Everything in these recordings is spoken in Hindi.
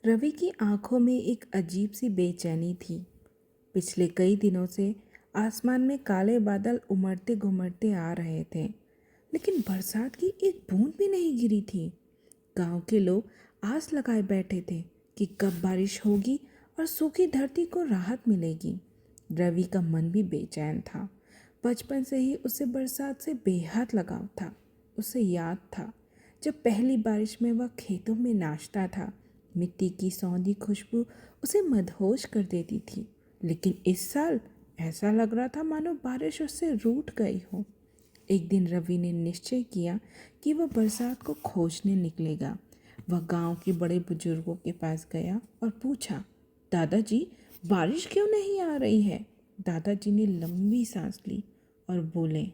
रवि की आंखों में एक अजीब सी बेचैनी थी। पिछले कई दिनों से आसमान में काले बादल उमड़ते घुमड़ते आ रहे थे, लेकिन बरसात की एक बूंद भी नहीं गिरी थी। गांव के लोग आस लगाए बैठे थे कि कब बारिश होगी और सूखी धरती को राहत मिलेगी। रवि का मन भी बेचैन था। बचपन से ही उसे बरसात से बेहद लगाव था। उसे याद था जब पहली बारिश में वह खेतों में नाचता था। मिट्टी की सौंधी खुशबू उसे मदहोश कर देती थी। लेकिन इस साल ऐसा लग रहा था मानो बारिश उससे रूठ गई हो। एक दिन रवि ने निश्चय किया कि वह बरसात को खोजने निकलेगा। वह गांव के बड़े बुजुर्गों के पास गया और पूछा, दादाजी, बारिश क्यों नहीं आ रही है? दादाजी ने लंबी सांस ली और बोले,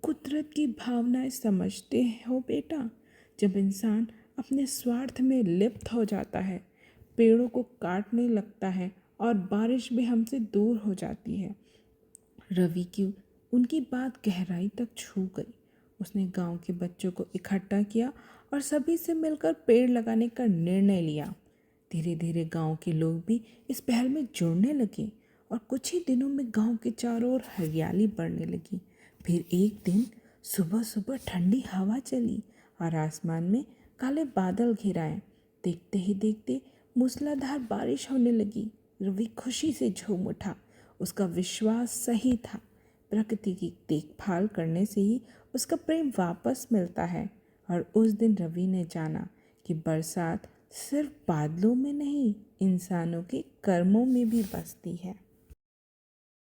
कुदरत की भावनाएं समझते हो बेटा। जब इंसान अपने स्वार्थ में लिप्त हो जाता है, पेड़ों को काटने लगता है और बारिश भी हमसे दूर हो जाती है। रवि की उनकी बात गहराई तक छू गई। उसने गांव के बच्चों को इकट्ठा किया और सभी से मिलकर पेड़ लगाने का निर्णय लिया। धीरे धीरे गांव के लोग भी इस पहल में जुड़ने लगे और कुछ ही दिनों में गांव के चारों ओर हरियाली बढ़ने लगी। फिर एक दिन सुबह सुबह ठंडी हवा चली और आसमान में काले बादल घिराए। देखते ही देखते मूसलाधार बारिश होने लगी। रवि खुशी से झूम उठा। उसका विश्वास सही था। प्रकृति की देखभाल करने से ही उसका प्रेम वापस मिलता है। और उस दिन रवि ने जाना कि बरसात सिर्फ बादलों में नहीं, इंसानों के कर्मों में भी बसती है।